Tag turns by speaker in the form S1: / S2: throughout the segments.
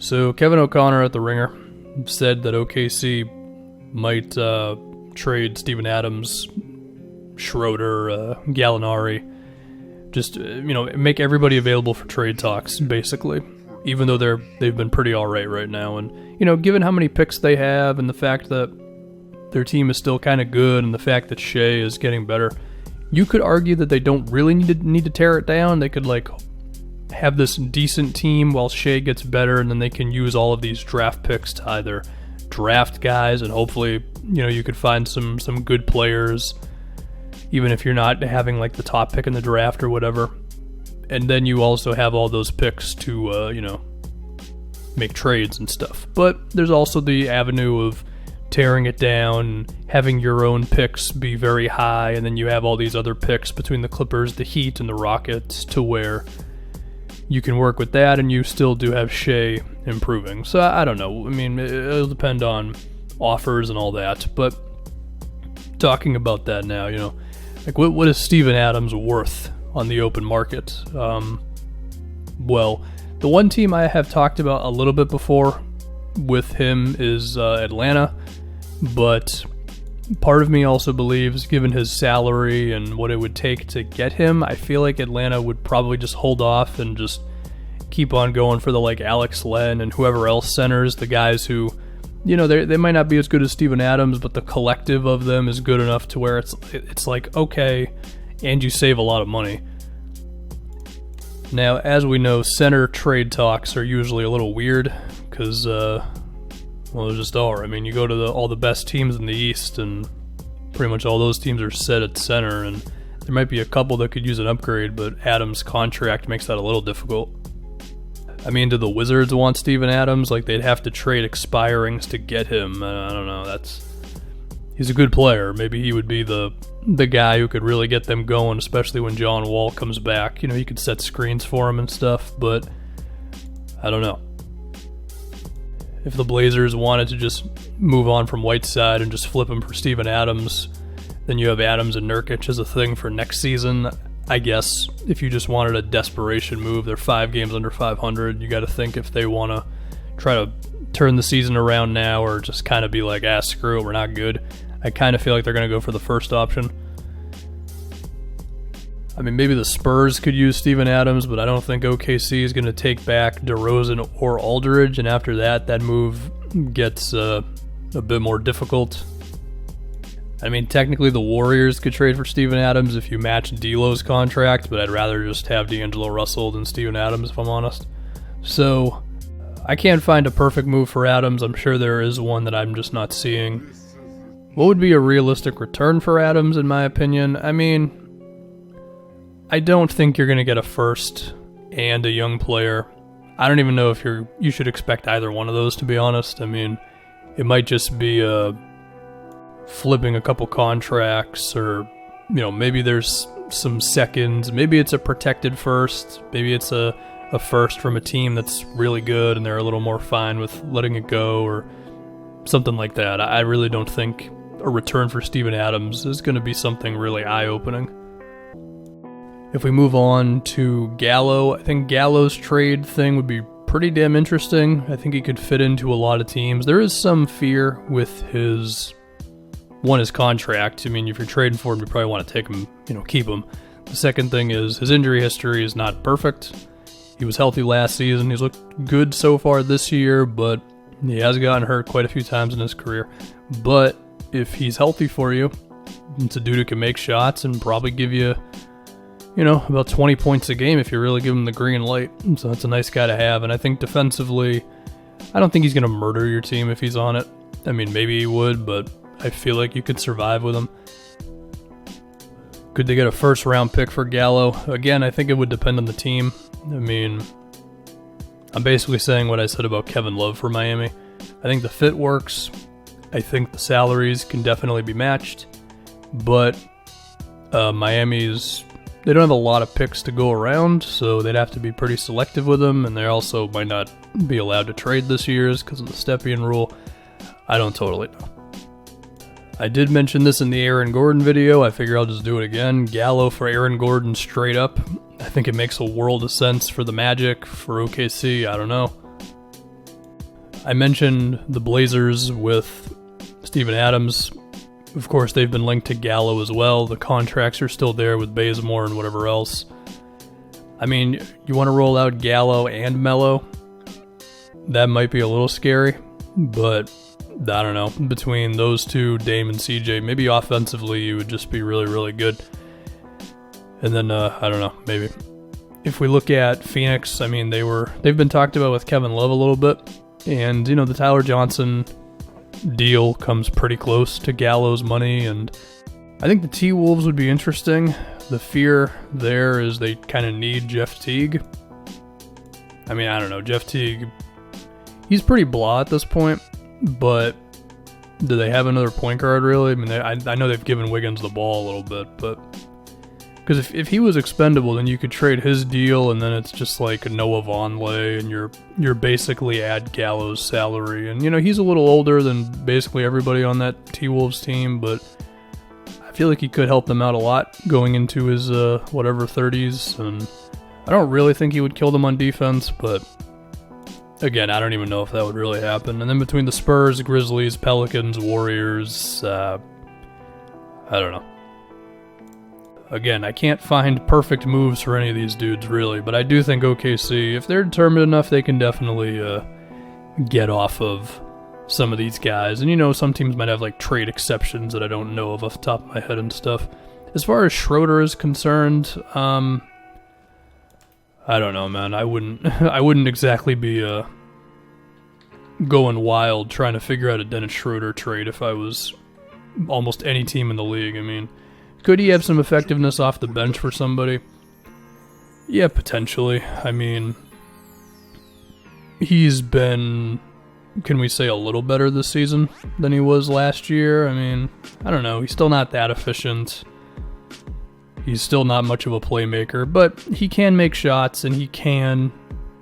S1: So Kevin O'Connor at The Ringer said that OKC might trade Steven Adams, Schroder, Gallinari, just make everybody available for trade talks, basically. Even though they've been pretty all right now, and given how many picks they have, and the fact that their team is still kind of good, and the fact that Shea is getting better, you could argue that they don't really need to tear it down. They could have this decent team while Shea gets better, and then they can use all of these draft picks to either draft guys, and hopefully you could find some good players, even if you're not having the top pick in the draft or whatever. And then you also have all those picks to make trades and stuff. But there's also the avenue of tearing it down, having your own picks be very high, and then you have all these other picks between the Clippers, the Heat, and the Rockets, to where you can work with that, and you still do have Shea improving. So I don't know. I mean, it'll depend on offers and all that. But talking about that now, what is Steven Adams worth on the open market? Well, the one team I have talked about a little bit before with him is Atlanta, but part of me also believes, given his salary and what it would take to get him, I feel like Atlanta would probably just hold off and just keep on going for the Alex Len and whoever else centers, the guys who, they might not be as good as Steven Adams, but the collective of them is good enough to where it's okay, and you save a lot of money. Now, as we know, center trade talks are usually a little weird because, they just are. I mean, you go to all the best teams in the East, and pretty much all those teams are set at center, and there might be a couple that could use an upgrade, but Adams' contract makes that a little difficult. I mean, do the Wizards want Steven Adams? They'd have to trade expirings to get him. I don't know. He's a good player. Maybe he would be the guy who could really get them going, especially when John Wall comes back. He could set screens for him and stuff, but I don't know. If the Blazers wanted to just move on from Whiteside and just flip him for Steven Adams, then you have Adams and Nurkic as a thing for next season. I guess if you just wanted a desperation move, they're 5 games under 500. You got to think if they want to try to turn the season around now, or just kind of be screw it, we're not good. I kind of feel like they're going to go for the first option. I mean, maybe the Spurs could use Steven Adams, but I don't think OKC is going to take back DeRozan or Aldridge, and after that move gets a bit more difficult. I mean, technically the Warriors could trade for Steven Adams if you match D'Lo's contract, but I'd rather just have D'Angelo Russell than Steven Adams, if I'm honest. So, I can't find a perfect move for Adams. I'm sure there is one that I'm just not seeing. What would be a realistic return for Adams, in my opinion? I mean, I don't think you're going to get a first and a young player. I don't even know if you should expect either one of those, to be honest. I mean, it might just be flipping a couple contracts, or maybe there's some seconds. Maybe it's a protected first. Maybe it's a first from a team that's really good and they're a little more fine with letting it go, or something like that. I really don't think a return for Steven Adams is going to be something really eye-opening. If we move on to Gallo, I think Gallo's trade thing would be pretty damn interesting. I think he could fit into a lot of teams. There is some fear with his contract. I mean, if you're trading for him, you probably want to take him, keep him. The second thing is his injury history is not perfect. He was healthy last season. He's looked good so far this year, but he has gotten hurt quite a few times in his career. But if he's healthy for you, it's a dude who can make shots and probably give you, about 20 points a game if you really give him the green light. So that's a nice guy to have. And I think defensively, I don't think he's going to murder your team if he's on it. I mean, maybe he would, but I feel like you could survive with him. Could they get a first-round pick for Gallo? Again, I think it would depend on the team. I mean, I'm basically saying what I said about Kevin Love for Miami. I think the fit works. I think the salaries can definitely be matched. But Miami's... They don't have a lot of picks to go around, so they'd have to be pretty selective with them, and they also might not be allowed to trade this year's because of the Stepien rule. I don't totally know. I did mention this in the Aaron Gordon video. I figure I'll just do it again. Gallo for Aaron Gordon straight up. I think it makes a world of sense for the Magic, for OKC, I don't know. I mentioned the Blazers with Steven Adams. Of course, they've been linked to Gallo as well. The contracts are still there with Bazemore and whatever else. I mean, you want to roll out Gallo and Melo? That might be a little scary, but I don't know. Between those two, Dame and CJ, maybe offensively it would just be really, really good. And then, I don't know, maybe. If we look at Phoenix, I mean, they've been talked about with Kevin Love a little bit. And, you know, the Tyler Johnson deal comes pretty close to Gallo's money. And I think the T-Wolves would be interesting. The fear there is they kind of need Jeff Teague. I mean, I don't know. Jeff Teague, he's pretty blah at this point. But do they have another point guard, really? I mean, I know they've given Wiggins the ball a little bit, but... Because if he was expendable, then you could trade his deal, and then it's just like a Noah Vonleh, and you're basically at Gallo's salary. And, you know, he's a little older than basically everybody on that T-Wolves team, but I feel like he could help them out a lot going into his, 30s. And I don't really think he would kill them on defense, but again, I don't even know if that would really happen. And then between the Spurs, Grizzlies, Pelicans, Warriors, I don't know. Again, I can't find perfect moves for any of these dudes, really, but I do think OKC, if they're determined enough, they can definitely get off of some of these guys. And, you know, some teams might have, like, trade exceptions that I don't know of off the top of my head and stuff. As far as Schroder is concerned, I don't know, man. I wouldn't exactly be going wild trying to figure out a Dennis Schroder trade if I was almost any team in the league. I mean... Could he have some effectiveness off the bench for somebody? Yeah, potentially. I mean, he's been, can we say, a little better this season than he was last year? I mean, I don't know. He's still not that efficient. He's still not much of a playmaker, but he can make shots and he can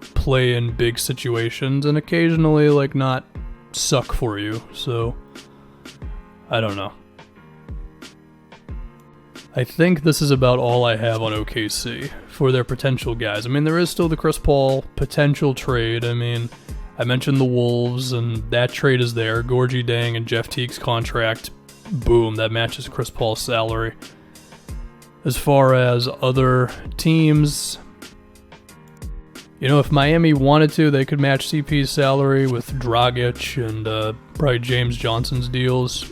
S1: play in big situations and occasionally, like, not suck for you. So, I don't know. I think this is about all I have on OKC for their potential guys. I mean, there is still the Chris Paul potential trade. I mean, I mentioned the Wolves, and that trade is there. Gorgie Dang and Jeff Teague's contract, boom, that matches Chris Paul's salary. As far as other teams, you know, if Miami wanted to, they could match CP's salary with Dragic and probably James Johnson's deals.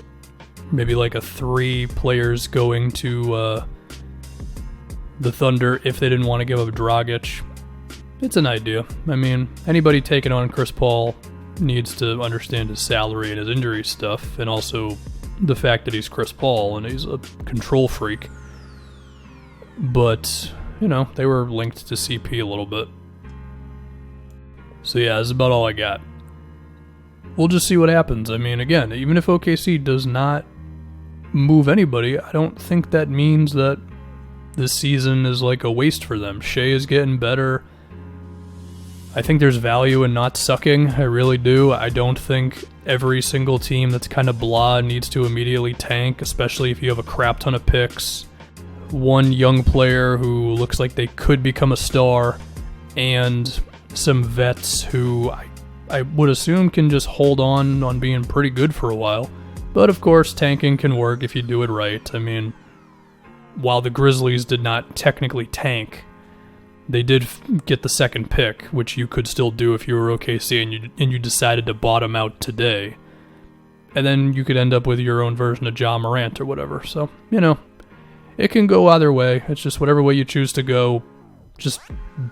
S1: Maybe like a 3 players going to the Thunder if they didn't want to give up Dragic. It's an idea. I mean, anybody taking on Chris Paul needs to understand his salary and his injury stuff, and also the fact that he's Chris Paul and he's a control freak. But, you know, they were linked to CP a little bit. So yeah, that's about all I got. We'll just see what happens. I mean, again, even if OKC does not move anybody, I don't think that means that this season is like a waste for them. Shea is getting better. I think there's value in not sucking. I really do. I don't think every single team that's kind of blah needs to immediately tank, especially if you have a crap ton of picks. One young player who looks like they could become a star, and some vets who I would assume can just hold on being pretty good for a while. But of course, tanking can work if you do it right. I mean, while the Grizzlies did not technically tank, they did get the second pick, which you could still do if you were OKC and you decided to bottom out today. And then you could end up with your own version of Ja Morant or whatever. So, you know, it can go either way. It's just whatever way you choose to go, just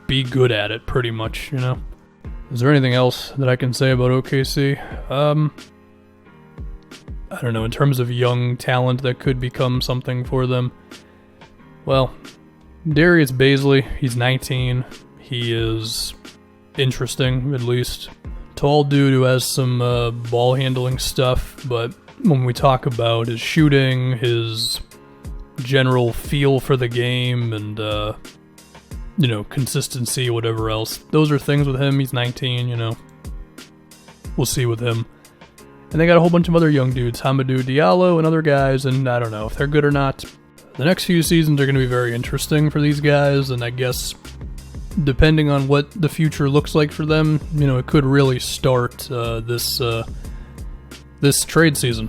S1: be good at it, pretty much, you know. Is there anything else that I can say about OKC? I don't know, in terms of young talent that could become something for them. Well, Darius Bazley, he's 19. He is interesting, at least. Tall dude who has some ball handling stuff, but when we talk about his shooting, his general feel for the game, and, you know, consistency, whatever else, those are things with him. He's 19, you know. We'll see with him. And they got a whole bunch of other young dudes, Hamidou Diallo and other guys, and I don't know if they're good or not. The next few seasons are going to be very interesting for these guys, and I guess depending on what the future looks like for them, it could really start this trade season.